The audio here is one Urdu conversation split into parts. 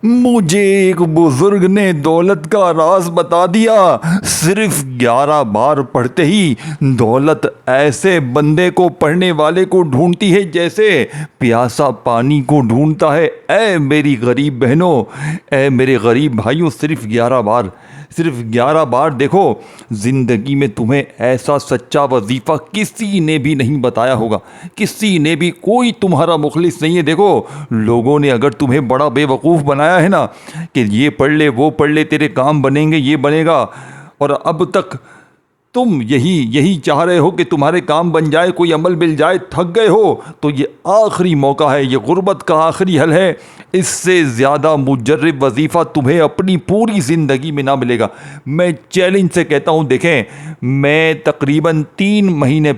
مجھے ایک بزرگ نے دولت کا راز بتا دیا۔ صرف 11 بار پڑھتے ہی دولت ایسے بندے کو، پڑھنے والے کو ڈھونڈتی ہے جیسے پیاسا پانی کو ڈھونڈتا ہے۔ اے میری غریب بہنوں، اے میرے غریب بھائیوں، صرف 11 بار دیکھو۔ زندگی میں تمہیں ایسا سچا وظیفہ کسی نے بھی نہیں بتایا ہوگا، کسی نے بھی، کوئی تمہارا مخلص نہیں ہے۔ دیکھو، لوگوں نے اگر تمہیں بڑا بے وقوف بنایا ہے نا کہ یہ پڑھ لے، وہ پڑھ لے، تیرے کام بنیں گے، یہ بنے گا، اور اب تک تم یہی چاہ رہے ہو کہ تمہارے کام بن جائے، کوئی عمل مل جائے، تھک گئے ہو، تو یہ آخری موقع ہے، یہ غربت کا آخری حل ہے۔ اس سے زیادہ مجرب وظیفہ تمہیں اپنی پوری زندگی میں نہ ملے گا۔ میں چیلنج سے کہتا ہوں، دیکھیں، میں تقریباً 3 مہینے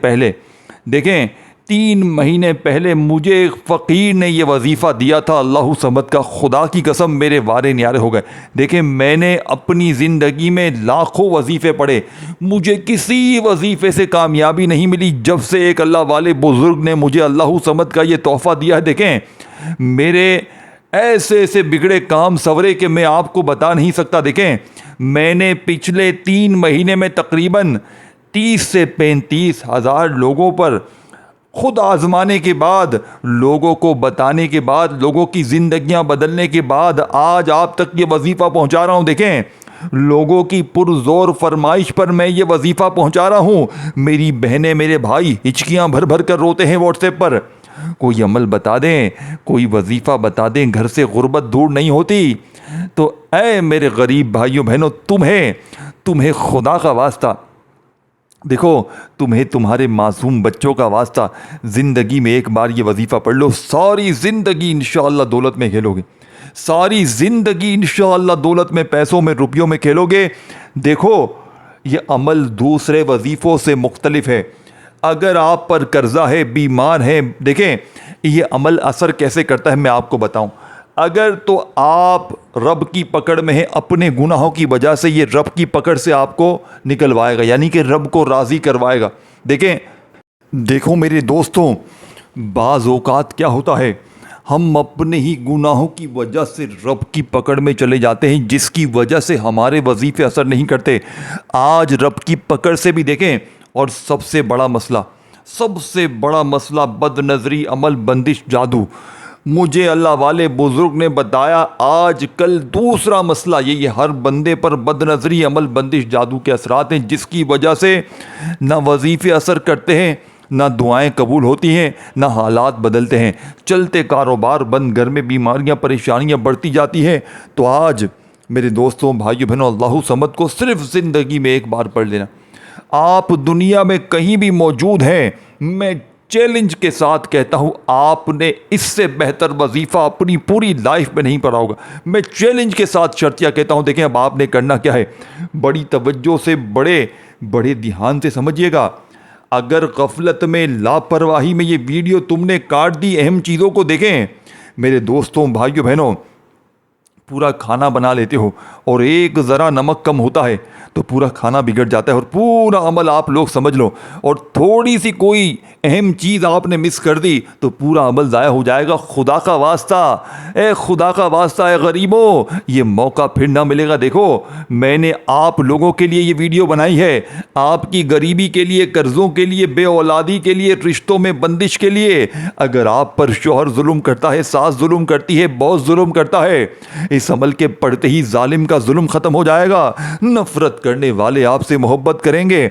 پہلے مجھے ایک فقیر نے یہ وظیفہ دیا تھا، اللہ صمد کا، خدا کی قسم میرے وارے نیارے ہو گئے۔ دیکھیں، میں نے اپنی زندگی میں لاکھوں وظیفے پڑھے، مجھے کسی وظیفے سے کامیابی نہیں ملی جب سے ایک اللہ والے بزرگ نے مجھے اللہ صمد کا یہ تحفہ دیا ہے۔ دیکھیں، میرے ایسے بگڑے کام سورے کہ میں آپ کو بتا نہیں سکتا۔ دیکھیں، میں نے پچھلے 3 مہینے میں تقریباً 30 سے 35 ہزار لوگوں پر خود آزمانے کے بعد، لوگوں کو بتانے کے بعد، لوگوں کی زندگیاں بدلنے کے بعد آج آپ تک یہ وظیفہ پہنچا رہا ہوں۔ دیکھیں، لوگوں کی پرزور فرمائش پر میں یہ وظیفہ پہنچا رہا ہوں۔ میری بہنیں، میرے بھائی ہچکیاں بھر کر روتے ہیں واٹس ایپ پر، کوئی عمل بتا دیں، کوئی وظیفہ بتا دیں، گھر سے غربت دور نہیں ہوتی۔ تو اے میرے غریب بھائیوں بہنوں، تمہیں خدا کا واسطہ، دیکھو، تمہیں تمہارے معصوم بچوں کا واسطہ، زندگی میں ایک بار یہ وظیفہ پڑھ لو، ساری زندگی انشاءاللہ دولت میں کھیلو گے، ساری زندگی انشاءاللہ دولت میں، پیسوں میں، روپیوں میں کھیلو گے۔ دیکھو، یہ عمل دوسرے وظیفوں سے مختلف ہے۔ اگر آپ پر قرضہ ہے، بیمار ہے، دیکھیں، یہ عمل اثر کیسے کرتا ہے میں آپ کو بتاؤں۔ اگر تو آپ رب کی پکڑ میں ہیں، اپنے گناہوں کی وجہ سے یہ رب کی پکڑ سے آپ کو نکلوائے گا، یعنی کہ رب کو راضی کروائے گا۔ دیکھو میرے دوستوں، بعض اوقات کیا ہوتا ہے، ہم اپنے ہی گناہوں کی وجہ سے رب کی پکڑ میں چلے جاتے ہیں، جس کی وجہ سے ہمارے وظیفے اثر نہیں کرتے۔ آج رب کی پکڑ سے بھی دیکھیں، اور سب سے بڑا مسئلہ بد نظری، عمل بندش، جادو، مجھے اللہ والے بزرگ نے بتایا آج کل دوسرا مسئلہ یہ ہر بندے پر بد نظری، عمل بندش، جادو کے اثرات ہیں، جس کی وجہ سے نہ وظیفے اثر کرتے ہیں، نہ دعائیں قبول ہوتی ہیں، نہ حالات بدلتے ہیں، چلتے کاروبار بند، گھر میں بیماریاں، پریشانیاں بڑھتی جاتی ہیں۔ تو آج میرے دوستوں، بھائیو بہنوں، اللہ صمد کو صرف زندگی میں ایک بار پڑھ لینا۔ آپ دنیا میں کہیں بھی موجود ہیں، میں چیلنج کے ساتھ کہتا ہوں، آپ نے اس سے بہتر وظیفہ اپنی پوری لائف میں نہیں پڑھا ہوگا۔ میں چیلنج کے ساتھ شرطیہ کہتا ہوں، دیکھیں اب آپ نے کرنا کیا ہے، بڑی توجہ سے، بڑے دھیان سے سمجھیے گا۔ اگر غفلت میں، لاپرواہی میں یہ ویڈیو تم نے کاٹ دی، اہم چیزوں کو دیکھیں میرے دوستوں، بھائیو بہنوں، پورا کھانا بنا لیتے ہو اور ایک ذرا نمک کم ہوتا ہے تو پورا کھانا بگڑ جاتا ہے اور پورا عمل آپ لوگ سمجھ لو، اور تھوڑی سی کوئی اہم چیز آپ نے مس کر دی تو پورا عمل ضائع ہو جائے گا۔ خدا کا واسطہ، اے غریبوں، یہ موقع پھر نہ ملے گا۔ دیکھو، میں نے آپ لوگوں کے لیے یہ ویڈیو بنائی ہے، آپ کی غریبی کے لیے، قرضوں کے لیے، بے اولادی کے لیے، رشتوں میں بندش کے لیے۔ اگر آپ پر شوہر ظلم کرتا ہے، ساس ظلم کرتی ہے، باس ظلم کرتا ہے، اس عمل کے پڑھتے ہی ظالم کا ظلم ختم ہو جائے گا، نفرت کرنے والے آپ سے محبت کریں گے،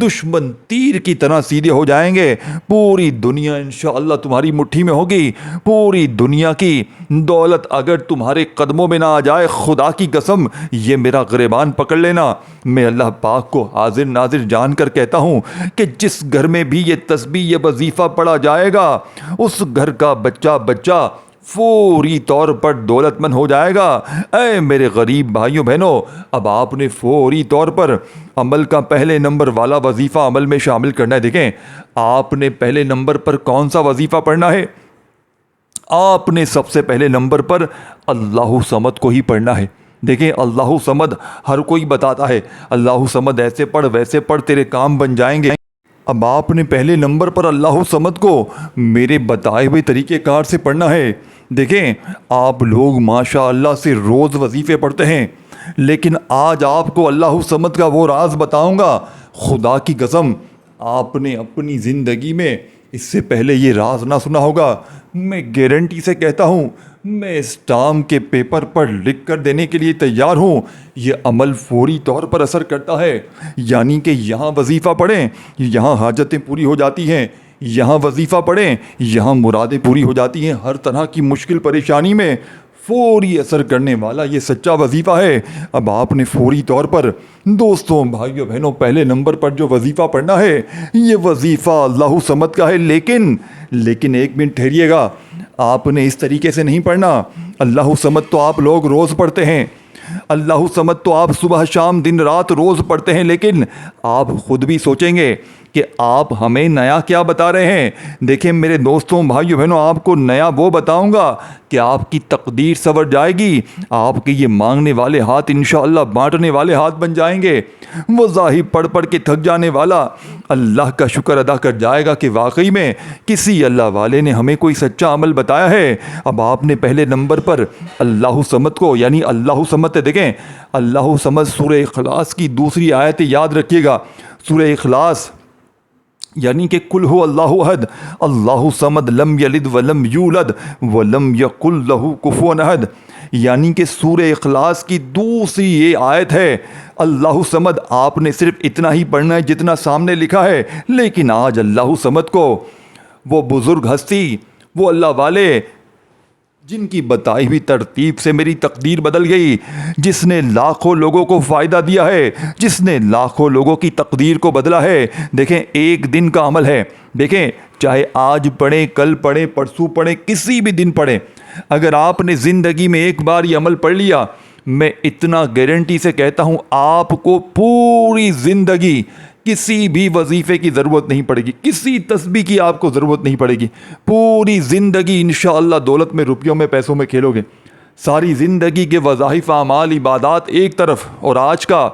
دشمن تیر کی طرح سیدھے ہو جائیں گے، پوری دنیا انشاءاللہ تمہاری مٹھی میں ہوگی۔ پوری دنیا کی دولت اگر تمہارے قدموں میں نہ آ جائے، خدا کی قسم یہ میرا گریبان پکڑ لینا، میں اللہ پاک کو حاضر ناظر جان کر کہتا ہوں کہ جس گھر میں بھی یہ تسبیح، یہ وظیفہ پڑھا جائے گا، اس گھر کا بچہ فوری طور پر دولت مند ہو جائے گا۔ اے میرے غریب بھائیوں بہنوں، اب آپ نے فوری طور پر عمل کا پہلے نمبر والا وظیفہ عمل میں شامل کرنا ہے۔ دیکھیں، آپ نے پہلے نمبر پر کون سا وظیفہ پڑھنا ہے؟ آپ نے سب سے پہلے نمبر پر اللہ صمد کو ہی پڑھنا ہے۔ دیکھیں، اللہ صمد ہر کوئی بتاتا ہے، اللہ صمد ایسے پڑھ، ویسے پڑھ، تیرے کام بن جائیں گے۔ اب آپ نے پہلے نمبر پر اللہ صمد کو میرے بتائے ہوئے طریقہ کار سے پڑھنا ہے۔ دیکھیں آپ لوگ ماشاء اللہ سے روز وظیفے پڑھتے ہیں، لیکن آج آپ کو اللہ صمد کا وہ راز بتاؤں گا، خدا کی قسم آپ نے اپنی زندگی میں اس سے پہلے یہ راز نہ سنا ہوگا۔ میں گارنٹی سے کہتا ہوں، میں اسٹام کے پیپر پر لکھ کر دینے کے لیے تیار ہوں، یہ عمل فوری طور پر اثر کرتا ہے۔ یعنی کہ یہاں وظیفہ پڑھیں، یہاں حاجتیں پوری ہو جاتی ہیں، یہاں وظیفہ پڑھیں، یہاں مرادیں پوری ہو جاتی ہیں۔ ہر طرح کی مشکل پریشانی میں فوری اثر کرنے والا یہ سچا وظیفہ ہے۔ اب آپ نے فوری طور پر دوستوں، بھائیوں، بہنوں، پہلے نمبر پر جو وظیفہ پڑھنا ہے یہ وظیفہ اللہ صمد کا ہے، لیکن ایک منٹ ٹھہریے گا، آپ نے اس طریقے سے نہیں پڑھنا۔ اللہ صمد تو آپ لوگ روز پڑھتے ہیں، اللہ صمد تو آپ صبح شام دن رات روز پڑھتے ہیں، لیکن آپ خود بھی سوچیں گے کہ آپ ہمیں نیا کیا بتا رہے ہیں۔ دیکھیں میرے دوستوں، بھائیوں، بہنوں، آپ کو نیا وہ بتاؤں گا کہ آپ کی تقدیر سنور جائے گی، آپ کے یہ مانگنے والے ہاتھ انشاءاللہ بانٹنے والے ہاتھ بن جائیں گے۔ وظائف پڑھ پڑھ کے تھک جانے والا اللہ کا شکر ادا کر جائے گا کہ واقعی میں کسی اللہ والے نے ہمیں کوئی سچا عمل بتایا ہے۔ اب آپ نے پہلے نمبر پر اللہ صمد کو، یعنی اللہ صمد، دیکھیں اللہ صمد سورہ اخلاص کی دوسری آیت یاد رکھیے گا، سورہ اخلاص یعنی کہ قل هو اللہ احد اللہ صمد لم یلد ولم یولد ولم یکن لہ کفوا احد، یعنی کہ سورہ اخلاص کی دوسری یہ آیت ہے۔ اللہ صمد آپ نے صرف اتنا ہی پڑھنا ہے جتنا سامنے لکھا ہے، لیکن آج اللہ صمد کو وہ بزرگ ہستی، وہ اللہ والے جن کی بتائی ہوئی ترتیب سے میری تقدیر بدل گئی، جس نے لاکھوں لوگوں کو فائدہ دیا ہے، جس نے لاکھوں لوگوں کی تقدیر کو بدلا ہے۔ دیکھیں ایک دن کا عمل ہے، دیکھیں چاہے آج پڑھیں، کل پڑھیں، پرسوں پڑھیں، کسی بھی دن پڑھیں، اگر آپ نے زندگی میں ایک بار یہ عمل پڑھ لیا، میں اتنا گارنٹی سے کہتا ہوں آپ کو پوری زندگی کسی بھی وظیفے کی ضرورت نہیں پڑے گی، کسی تسبیح کی آپ کو ضرورت نہیں پڑے گی، پوری زندگی انشاءاللہ دولت میں، روپیوں میں، پیسوں میں کھیلو گے۔ ساری زندگی کے وظائف، اعمال، عبادات ایک طرف، اور آج کا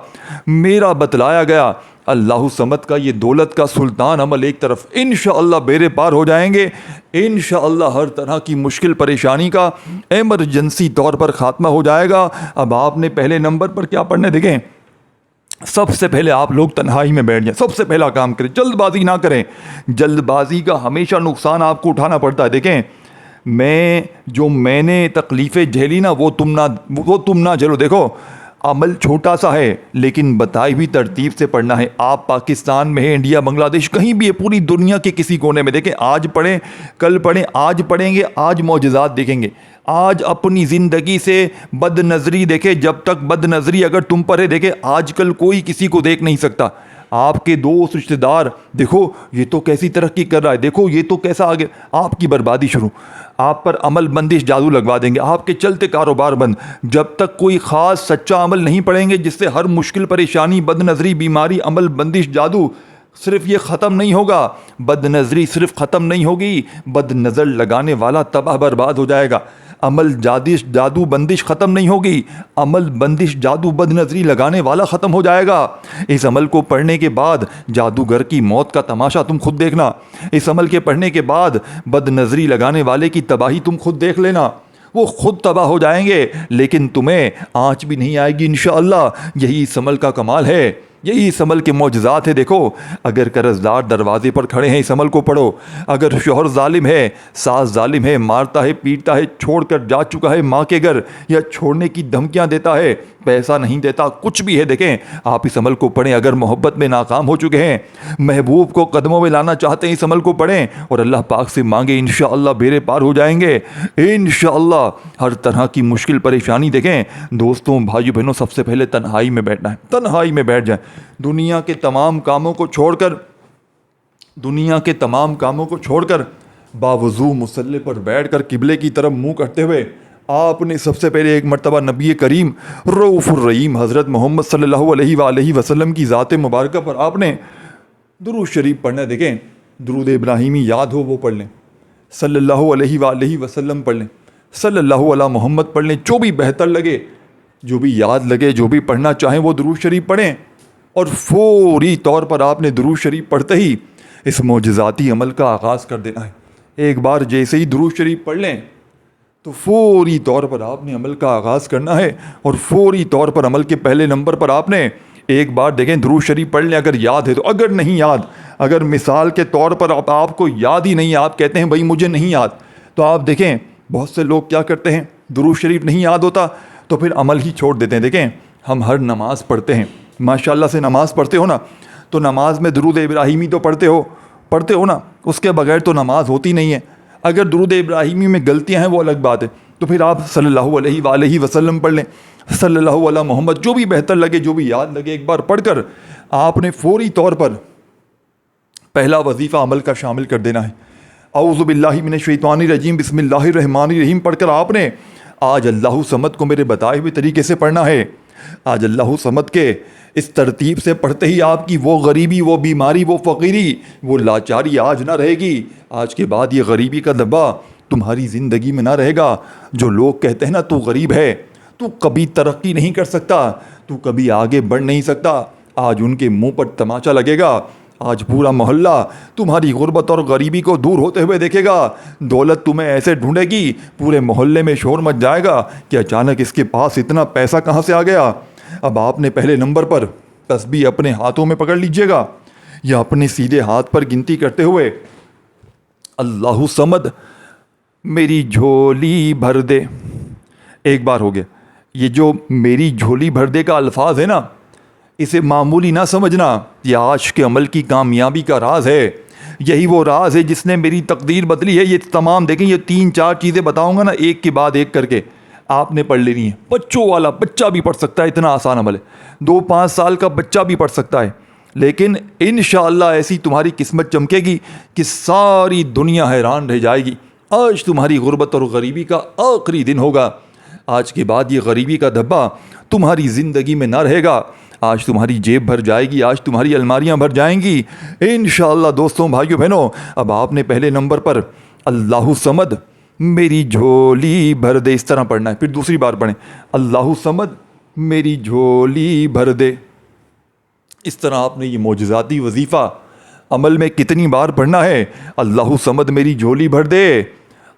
میرا بتلایا گیا اللہ صمد کا یہ دولت کا سلطان عمل ایک طرف، انشاءاللہ بیڑے پار ہو جائیں گے، انشاءاللہ ہر طرح کی مشکل پریشانی کا ایمرجنسی طور پر خاتمہ ہو جائے گا۔ اب آپ نے پہلے نمبر پر کیا پڑھنے، دیکھیں سب سے پہلے آپ لوگ تنہائی میں بیٹھ جائیں، سب سے پہلا کام کریں، جلد بازی نہ کریں، جلد بازی کا ہمیشہ نقصان آپ کو اٹھانا پڑتا ہے۔ دیکھیں میں نے تکلیفیں جھیلی نا، وہ تم نہ جھیلو۔ دیکھو عمل چھوٹا سا ہے لیکن بتائی ہوئی ترتیب سے پڑھنا ہے۔ آپ پاکستان میں ہیں، انڈیا، بنگلہ دیش، کہیں بھی ہے، پوری دنیا کے کسی کونے میں، دیکھیں آج پڑھیں، کل پڑھیں، آج پڑھیں گے آج معجزات دیکھیں گے۔ آج اپنی زندگی سے بد نظری، دیکھیں جب تک بد نظری اگر تم پر ہے، دیکھیں آج کل کوئی کسی کو دیکھ نہیں سکتا، آپ کے دوست رشتہ دار، دیکھو یہ تو کیسی ترقی کر رہا ہے، دیکھو یہ تو کیسا آگے، آپ کی بربادی شروع، آپ پر عمل بندش جادو لگوا دیں گے، آپ کے چلتے کاروبار بند۔ جب تک کوئی خاص سچا عمل نہیں پڑیں گے جس سے ہر مشکل پریشانی، بد نظری، بیماری، عمل بندش جادو صرف یہ ختم نہیں ہوگا، بد نظری صرف ختم نہیں ہوگی، بد نظر لگانے والا تباہ برباد ہو جائے گا۔ عمل جادو بندش ختم نہیں ہوگی، عمل بندش جادو بد نظری لگانے والا ختم ہو جائے گا۔ اس عمل کو پڑھنے کے بعد جادوگر کی موت کا تماشا تم خود دیکھنا، اس عمل کے پڑھنے کے بعد بد نظری لگانے والے کی تباہی تم خود دیکھ لینا، وہ خود تباہ ہو جائیں گے لیکن تمہیں آنچ بھی نہیں آئے گی انشاءاللہ۔ یہی اس عمل کا کمال ہے، یہی اس عمل کے معجزات ہے۔ دیکھو اگر قرض دار دروازے پر کھڑے ہیں، اس عمل کو پڑھو۔ اگر شوہر ظالم ہے، ساس ظالم ہے، مارتا ہے، پیٹتا ہے، چھوڑ کر جا چکا ہے ماں کے گھر، یا چھوڑنے کی دھمکیاں دیتا ہے، پیسہ نہیں دیتا، کچھ بھی ہے، دیکھیں آپ اس عمل کو پڑھیں۔ اگر محبت میں ناکام ہو چکے ہیں، محبوب کو قدموں میں لانا چاہتے ہیں، اس عمل کو پڑھیں اور اللہ پاک سے مانگیں، انشاءاللہ بیڑے پار ہو جائیں گے انشاءاللہ۔ ہر طرح کی مشکل پریشانی، دیکھیں دوستوں، بھائیو، بہنوں، سب سے پہلے تنہائی میں بیٹھنا ہے، تنہائی میں بیٹھ جائیں، دنیا کے تمام کاموں کو چھوڑ کر باوضو مصلی پر بیٹھ کر قبلے کی طرف منہ کرتے ہوئے آپ نے سب سے پہلے ایک مرتبہ نبی کریم رؤوف الرحیم حضرت محمد صلی اللہ علیہ وآلہ وسلم کی ذات مبارکہ پر آپ نے درود شریف پڑھنا ہے۔ دیکھیں درود ابراہیمی یاد ہو وہ پڑھ لیں، صلی اللہ علیہ وآلہ وسلم پڑھ لیں، صلی اللہ علی محمد پڑھ لیں، جو بھی بہتر لگے، جو بھی یاد لگے، جو بھی پڑھنا چاہیں وہ درود شریف پڑھیں، اور فوری طور پر آپ نے درود شریف پڑھتے ہی اس معجزاتی عمل کا آغاز کر دینا ہے۔ ایک بار جیسے ہی درود شریف پڑھ لیں، تو فوری طور پر آپ نے عمل کا آغاز کرنا ہے، اور فوری طور پر عمل کے پہلے نمبر پر آپ نے ایک بار دیکھیں درود شریف پڑھ لیں اگر یاد ہے تو، اگر نہیں یاد، اگر مثال کے طور پر آپ کو یاد ہی نہیں، آپ کہتے ہیں بھائی مجھے نہیں یاد، تو آپ دیکھیں بہت سے لوگ کیا کرتے ہیں، درود شریف نہیں یاد ہوتا تو پھر عمل ہی چھوڑ دیتے ہیں۔ دیکھیں ہم ہر نماز پڑھتے ہیں، ماشاءاللہ سے نماز پڑھتے ہو نا، تو نماز میں درود ابراہیمی تو پڑھتے ہو نا، اس کے بغیر تو نماز ہوتی نہیں ہے۔ اگر درود ابراہیمی میں غلطیاں ہیں وہ الگ بات ہے، تو پھر آپ صلی اللہ علیہ وآلہ وسلم پڑھ لیں، صلی اللہ علیہ محمد، جو بھی بہتر لگے، جو بھی یاد لگے، ایک بار پڑھ کر آپ نے فوری طور پر پہلا وظیفہ عمل کا شامل کر دینا ہے۔ اعوذ باللہ من الشیطان الرجیم، بسم اللہ الرحمن الرحیم پڑھ کر آپ نے آج اللہ صمد کو میرے بتائے ہوئے طریقے سے پڑھنا ہے۔ آج اللہ صمد کے اس ترتیب سے پڑھتے ہی آپ کی وہ غریبی، وہ بیماری، وہ فقیری، وہ لاچاری آج نہ رہے گی۔ آج کے بعد یہ غریبی کا دبا تمہاری زندگی میں نہ رہے گا۔ جو لوگ کہتے ہیں نا تو غریب ہے، تو کبھی ترقی نہیں کر سکتا، تو کبھی آگے بڑھ نہیں سکتا، آج ان کے منہ پر تماچا لگے گا۔ آج پورا محلہ تمہاری غربت اور غریبی کو دور ہوتے ہوئے دیکھے گا۔ دولت تمہیں ایسے ڈھونڈے گی، پورے محلے میں شور مچ جائے گا کہ اچانک اس کے پاس اتنا پیسہ کہاں سے آ گیا۔ اب آپ نے پہلے نمبر پر تسبیح اپنے ہاتھوں میں پکڑ لیجئے گا، یا اپنے سیدھے ہاتھ پر گنتی کرتے ہوئے اللہ صمد میری جھولی بھر دے، ایک بار ہو گیا۔ یہ جو میری جھولی بھر دے کا الفاظ ہے نا، اسے معمولی نہ سمجھنا، یہ عاشق کے عمل کی کامیابی کا راز ہے۔ یہی وہ راز ہے جس نے میری تقدیر بدلی ہے۔ یہ تمام دیکھیں، یہ 3-4 چیزیں بتاؤں گا نا، ایک کے بعد ایک کر کے آپ نے پڑھ لینی ہے۔ بچوں والا بچہ بھی پڑھ سکتا ہے، اتنا آسان عمل ہے۔ 2-5 سال کا بچہ بھی پڑھ سکتا ہے، لیکن انشاءاللہ ایسی تمہاری قسمت چمکے گی کہ ساری دنیا حیران رہ جائے گی۔ آج تمہاری غربت اور غریبی کا آخری دن ہوگا۔ آج کے بعد یہ غریبی کا دھبا تمہاری زندگی میں نہ رہے گا۔ آج تمہاری جیب بھر جائے گی، آج تمہاری الماریاں بھر جائیں گی انشاءاللہ۔ دوستوں، بھائیوں، بہنوں، اب آپ نے پہلے نمبر پر اللہ صمد میری جھولی بھر دے اس طرح پڑھنا ہے۔ پھر دوسری بار پڑھیں، اللہ صمد میری جھولی بھر دے۔ اس طرح آپ نے یہ معجزاتی وظیفہ عمل میں کتنی بار پڑھنا ہے؟ اللہ صمد میری جھولی بھر دے،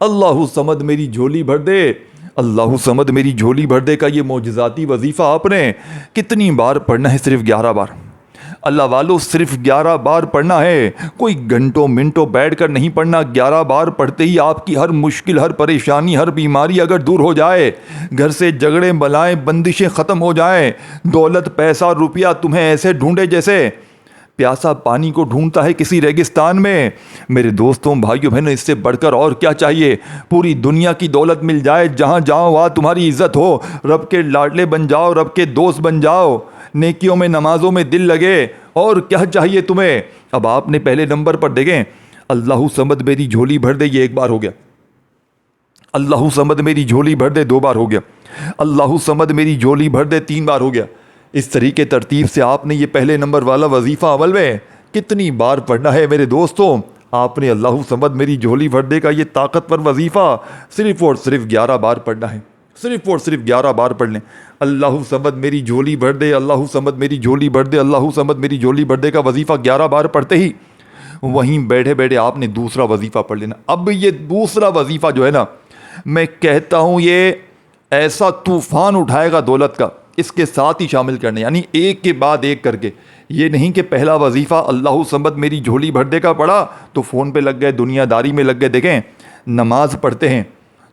اللہ صمد میری جھولی بھر دے، اللہ صمد میری جھولی بھر دے کا یہ معجزاتی وظیفہ آپ نے کتنی بار پڑھنا ہے؟ صرف 11 بار۔ اللہ والو، صرف 11 بار پڑھنا ہے، کوئی گھنٹوں منٹوں بیٹھ کر نہیں پڑھنا۔ 11 بار پڑھتے ہی آپ کی ہر مشکل، ہر پریشانی، ہر بیماری اگر دور ہو جائے، گھر سے جھگڑے بلائیں بندشیں ختم ہو جائیں، دولت پیسہ روپیہ تمہیں ایسے ڈھونڈے جیسے پیاسا پانی کو ڈھونڈتا ہے کسی ریگستان میں، میرے دوستوں، بھائیوں، بہنوں، اس سے بڑھ کر اور کیا چاہیے؟ پوری دنیا کی دولت مل جائے، جہاں جاؤ وہاں تمہاری عزت ہو، رب کے لاڈلے بن جاؤ، رب کے دوست بن جاؤ، نیکیوں میں نمازوں میں دل لگے، اور کیا چاہیے تمہیں؟ اب آپ نے پہلے نمبر پر دیکھیں، اللہ صمد میری جھولی بھر دے، یہ ایک بار ہو گیا۔ اللہ صمد میری جھولی بھر دے 2 بار ہو گیا۔ اللہ صمد میری جھولی بھر دے 3 بار ہو گیا۔ اس طریقے ترتیب سے آپ نے یہ پہلے نمبر والا وظیفہ عمل میں کتنی بار پڑھنا ہے میرے دوستوں؟ آپ نے اللہ صمد میری جھولی بھر دے کا یہ طاقتور وظیفہ صرف اور صرف 11 بار پڑھنا ہے، صرف اور صرف 11 بار پڑھ لیں۔ اللہ صمد میری جھولی بھر دے، اللہ صمد میری جھولی بھر دے، اللہ صمد میری جھولی بھر دے کا وظیفہ 11 بار پڑھتے ہی وہیں بیٹھے بیٹھے آپ نے دوسرا وظیفہ پڑھ لینا۔ اب یہ دوسرا وظیفہ جو ہے نا، میں کہتا ہوں یہ ایسا طوفان اٹھائے گا دولت کا، اس کے ساتھ ہی شامل کرنے، یعنی ایک کے بعد ایک کر کے۔ یہ نہیں کہ پہلا وظیفہ اللہ صمد میری جھولی بھر دے کا پڑھا تو فون پہ لگ گئے، دنیا داری میں لگ گئے۔ دیکھیں، نماز پڑھتے ہیں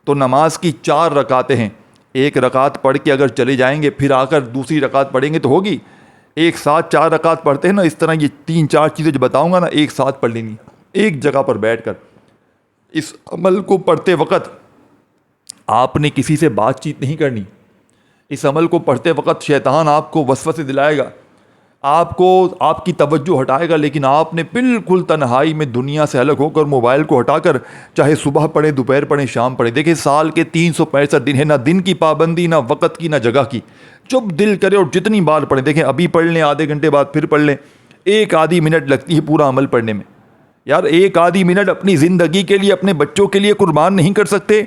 تو نماز کی 4 رکعتیں ہیں، ایک رکعت پڑھ کے اگر چلے جائیں گے، پھر آ کر دوسری رکعت پڑھیں گے تو ہوگی؟ ایک ساتھ 4 رکعت پڑھتے ہیں نا، اس طرح یہ 3-4 چیزیں جو بتاؤں گا نا، ایک ساتھ پڑھ لینی، ایک جگہ پر بیٹھ کر۔ اس عمل کو پڑھتے وقت آپ نے کسی سے بات چیت نہیں کرنی۔ اس عمل کو پڑھتے وقت شیطان آپ کو وسوسے دلائے گا، آپ کو آپ کی توجہ ہٹائے گا، لیکن آپ نے بالکل تنہائی میں دنیا سے الگ ہو کر موبائل کو ہٹا کر، چاہے صبح پڑھیں، دوپہر پڑھیں، شام پڑھیں۔ دیکھیں، سال کے 365 دن ہے، نہ دن کی پابندی، نہ وقت کی، نہ جگہ کی، جب دل کرے اور جتنی بار پڑھیں۔ دیکھیں، ابھی پڑھ لیں، آدھے گھنٹے بعد پھر پڑھ لیں، 1 آدھی منٹ لگتی ہے پورا عمل پڑھنے میں۔ یار 1 آدھی منٹ اپنی زندگی کے لیے، اپنے بچوں کے لیے قربان نہیں کر سکتے؟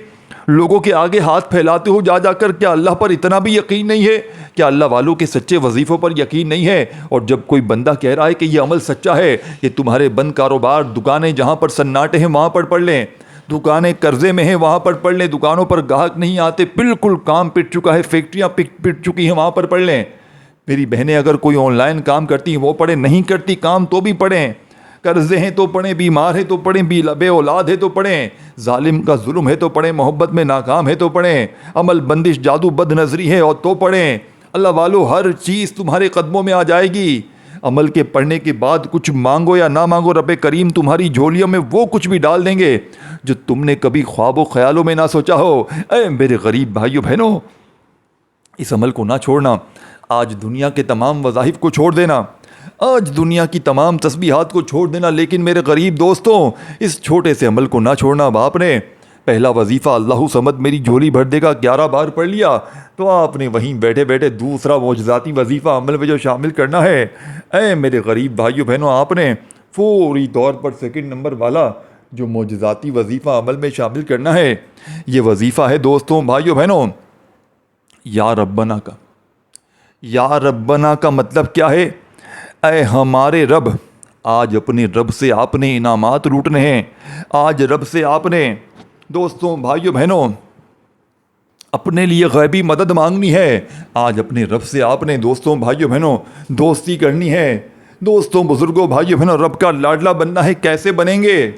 لوگوں کے آگے ہاتھ پھیلاتے ہو جا کر، کیا اللہ پر اتنا بھی یقین نہیں ہے؟ کیا اللہ والوں کے سچے وظیفوں پر یقین نہیں ہے؟ اور جب کوئی بندہ کہہ رہا ہے کہ یہ عمل سچا ہے، یہ تمہارے بند کاروبار، دکانیں جہاں پر سناٹے ہیں وہاں پر پڑھ لیں، دکانیں قرضے میں ہیں وہاں پر پڑھ لیں، دکانوں پر گاہک نہیں آتے، بالکل کام پٹ چکا ہے، فیکٹریاں پٹ چکی ہیں وہاں پر پڑھ لیں۔ میری بہنیں اگر کوئی آن لائن کام کرتی ہیں وہ پڑھیں، نہیں کرتی کام تو بھی پڑھیں، قرضے ہیں تو پڑھیں، بیمار ہیں تو پڑھیں، بے اولاد ہے تو پڑھیں، ظالم کا ظلم ہے تو پڑھیں، محبت میں ناکام ہے تو پڑھیں، عمل بندش جادو بد نظری ہے اور تو پڑھیں۔ اللہ والو ہر چیز تمہارے قدموں میں آ جائے گی۔ عمل کے پڑھنے کے بعد کچھ مانگو یا نہ مانگو، رب کریم تمہاری جھولیوں میں وہ کچھ بھی ڈال دیں گے جو تم نے کبھی خواب و خیالوں میں نہ سوچا ہو۔ اے میرے غریب بھائیو بہنوں، اس عمل کو نہ چھوڑنا۔ آج دنیا کے تمام وظائف کو چھوڑ دینا، آج دنیا کی تمام تسبیحات کو چھوڑ دینا، لیکن میرے غریب دوستوں اس چھوٹے سے عمل کو نہ چھوڑنا۔ اب آپ نے پہلا وظیفہ اللہ صمد میری جھولی بھر دے گا 11 بار پڑھ لیا، تو آپ نے وہیں بیٹھے بیٹھے دوسرا معجزاتی وظیفہ عمل میں جو شامل کرنا ہے، اے میرے غریب بھائیو بہنوں، آپ نے فوری طور پر سیکنڈ نمبر والا جو معجزاتی وظیفہ عمل میں شامل کرنا ہے، یہ وظیفہ ہے دوستوں بھائیو بہنوں یا ربنا کا۔ یا ربنا کا مطلب کیا ہے؟ اے ہمارے رب، آج اپنے رب سے آپ نے انعامات لوٹنے ہیں، آج رب سے آپ نے دوستوں بھائیو بہنوں اپنے لیے غیبی مدد مانگنی ہے، آج اپنے رب سے آپ نے دوستوں بھائیو بہنوں دوستی کرنی ہے۔ دوستوں بزرگوں بھائیو بہنوں، رب کا لاڈلا بننا ہے، کیسے بنیں گے؟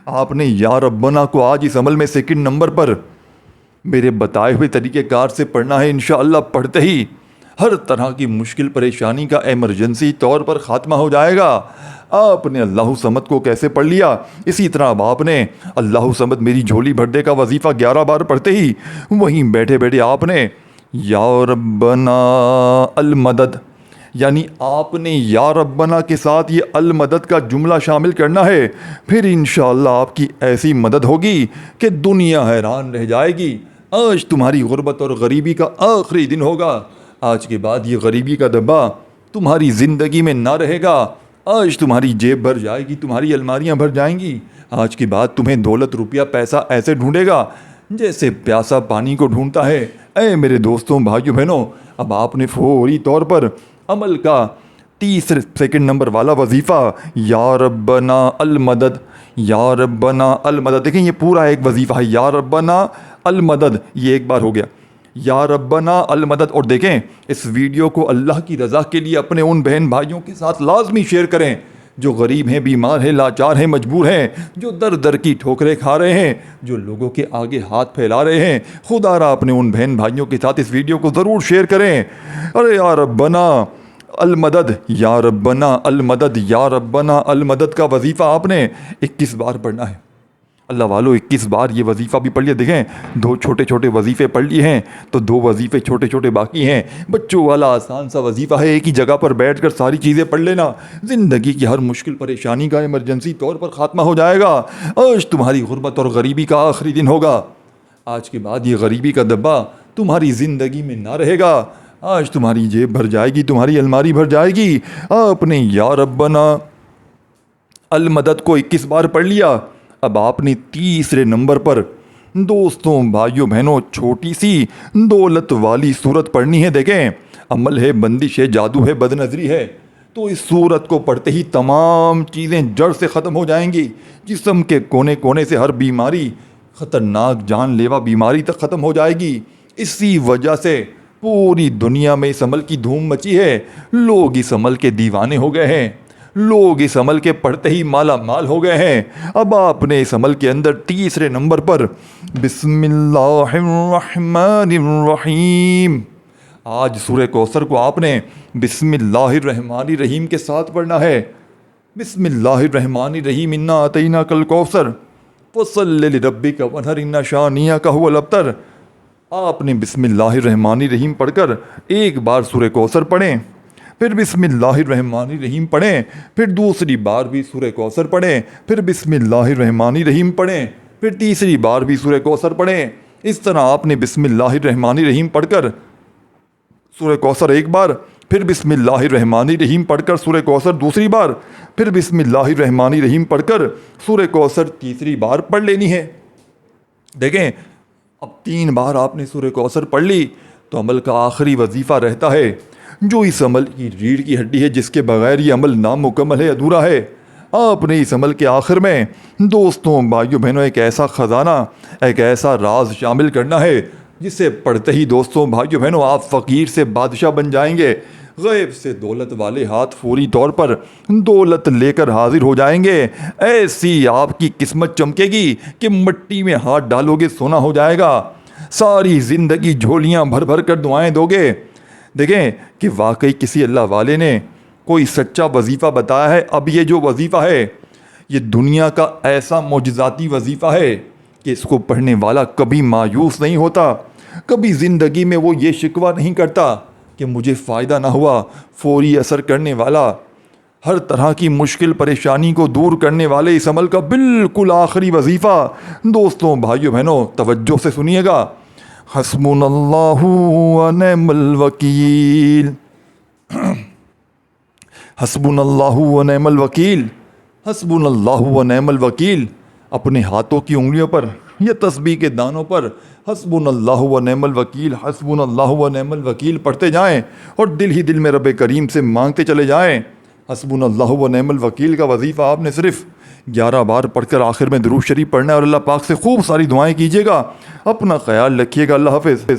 آپ نے یا ربنا کو آج اس عمل میں سیکنڈ نمبر پر میرے بتائے ہوئے طریقہ کار سے پڑھنا ہے۔ انشاءاللہ پڑھتے ہی ہر طرح کی مشکل پریشانی کا ایمرجنسی طور پر خاتمہ ہو جائے گا۔ آپ نے اللہ صمد کو کیسے پڑھ لیا، اسی طرح اب آپ نے اللہ صمد میری جھولی بھر دے کا وظیفہ 11 بار پڑھتے ہی وہیں بیٹھے بیٹھے آپ نے یا ربنا المدد، یعنی آپ نے یا ربنا کے ساتھ یہ المدد کا جملہ شامل کرنا ہے، پھر انشاءاللہ آپ کی ایسی مدد ہوگی کہ دنیا حیران رہ جائے گی۔ آج تمہاری غربت اور غریبی کا آخری دن ہوگا، آج کے بعد یہ غریبی کا دبا تمہاری زندگی میں نہ رہے گا، آج تمہاری جیب بھر جائے گی، تمہاری الماریاں بھر جائیں گی۔ آج کے بعد تمہیں دولت روپیہ پیسہ ایسے ڈھونڈے گا جیسے پیاسا پانی کو ڈھونڈتا ہے۔ اے میرے دوستوں بھائیو بہنوں، اب آپ نے فوری طور پر عمل کا تیسرے سیکنڈ نمبر والا وظیفہ یا ربنا المدد، یا ربنا المدد، دیکھیں یہ پورا ایک وظیفہ ہے، یا ربنا المدد، یہ ایک بار ہو گیا، یا ربنا المدد۔ اور دیکھیں اس ویڈیو کو اللہ کی رضا کے لیے اپنے ان بہن بھائیوں کے ساتھ لازمی شیئر کریں جو غریب ہیں، بیمار ہیں، لاچار ہیں، مجبور ہیں، جو در در کی ٹھوکریں کھا رہے ہیں، جو لوگوں کے آگے ہاتھ پھیلا رہے ہیں۔ خدا را اپنے ان بہن بھائیوں کے ساتھ اس ویڈیو کو ضرور شیئر کریں۔ ارے یا ربنا المدد، یا ربنا المدد، یا ربنا المدد کا وظیفہ آپ نے 21 بار پڑھنا ہے۔ اللہ والو 21 بار یہ وظیفہ بھی پڑھ لیا۔ دیکھیں 2 چھوٹے چھوٹے وظیفے پڑھ لیے ہیں تو 2 وظیفے چھوٹے چھوٹے باقی ہیں۔ بچوں والا آسان سا وظیفہ ہے، ایک ہی جگہ پر بیٹھ کر ساری چیزیں پڑھ لینا، زندگی کی ہر مشکل پریشانی کا ایمرجنسی طور پر خاتمہ ہو جائے گا۔ آج تمہاری غربت اور غریبی کا آخری دن ہوگا، آج کے بعد یہ غریبی کا دبا تمہاری زندگی میں نہ رہے گا، آج تمہاری جیب بھر جائے گی، تمہاری الماری بھر جائے گی۔ آپ نے یا ربنا المدد کو 21 بار پڑھ لیا، اب آپ نے تیسرے نمبر پر دوستوں بھائیوں بہنوں چھوٹی سی دولت والی صورت پڑھنی ہے۔ دیکھیں عمل ہے، بندش ہے، جادو ہے، بد نظری ہے، تو اس صورت کو پڑھتے ہی تمام چیزیں جڑ سے ختم ہو جائیں گی، جسم کے کونے کونے سے ہر بیماری، خطرناک جان لیوا بیماری تک ختم ہو جائے گی۔ اسی وجہ سے پوری دنیا میں اس عمل کی دھوم مچی ہے، لوگ اس عمل کے دیوانے ہو گئے ہیں، لوگ اس عمل کے پڑھتے ہی مالا مال ہو گئے ہیں۔ اب آپ نے اس عمل کے اندر تیسرے نمبر پر بسم اللہ الرحمن الرحیم، آج سورہ کوثر کو آپ نے بسم اللہ الرحمن الرحیم کے ساتھ پڑھنا ہے۔ بسم اللہ الرحمن الرحیم، انا اعطیناک الکوثر فصل لربک وانحر ان شانئک ھو الابتر۔ آپ نے بسم اللہ الرحمن الرحیم پڑھ کر ایک بار سورہ کوثر پڑھیں، پھر بسم اللہ الرحمن الرحیم پڑھیں، پھر دوسری بار بھی سورہ کوثر پڑھیں، پھر بسم اللہ الرحمن الرحیم پڑھیں، پھر تیسری بار بھی سورہ کوثر پڑھیں۔ اس طرح آپ نے بسم اللہ الرحمن الرحیم پڑھ کر سورہ کوثر ایک بار، پھر بسم اللہ الرحمن الرحیم پڑھ کر سورہ کوثر دوسری بار، پھر بسم اللہ الرحمن الرحیم پڑھ کر سورہ کوثر تیسری بار پڑھ لینی ہے۔ دیکھیں اب 3 بار آپ نے سورہ کوثر پڑھ لی تو عمل کا آخری وظیفہ رہتا ہے جو اس عمل کی ریڑھ کی ہڈی ہے، جس کے بغیر یہ عمل نامکمل ہے، ادھورا ہے۔ آپ نے اس عمل کے آخر میں دوستوں بھائیوں بہنوں ایک ایسا خزانہ، ایک ایسا راز شامل کرنا ہے جسے پڑھتے ہی دوستوں بھائیوں بہنوں آپ فقیر سے بادشاہ بن جائیں گے، غیب سے دولت والے ہاتھ فوری طور پر دولت لے کر حاضر ہو جائیں گے، ایسی آپ کی قسمت چمکے گی کہ مٹی میں ہاتھ ڈالو گے سونا ہو جائے گا، ساری زندگی جھولیاں بھر بھر کر دعائیں دو گے۔ دیکھیں کہ واقعی کسی اللہ والے نے کوئی سچا وظیفہ بتایا ہے۔ اب یہ جو وظیفہ ہے یہ دنیا کا ایسا معجزاتی وظیفہ ہے کہ اس کو پڑھنے والا کبھی مایوس نہیں ہوتا، کبھی زندگی میں وہ یہ شکوہ نہیں کرتا کہ مجھے فائدہ نہ ہوا۔ فوری اثر کرنے والا، ہر طرح کی مشکل پریشانی کو دور کرنے والے اس عمل کا بالکل آخری وظیفہ دوستوں بھائیوں بہنوں توجہ سے سنیے گا، حسبنا اللہ و نعم الوکیل، حسبنا اللہ و نعم الوکیل، حسبنا اللہ و نعم الوکیل۔ اپنے ہاتھوں کی انگلیوں پر یا تسبیح کے دانوں پر حسبنا اللہ و نعم الوکیل، حسبنا اللہ و نعم الوکیل پڑھتے جائیں اور دل ہی دل میں رب کریم سے مانگتے چلے جائیں۔ حسبنا اللہ و نعم الوکیل کا وظیفہ آپ نے صرف 11 بار پڑھ کر آخر میں درود شریف پڑھنا ہے اور اللہ پاک سے خوب ساری دعائیں کیجیے گا۔ اپنا خیال رکھیے گا، اللہ حافظ۔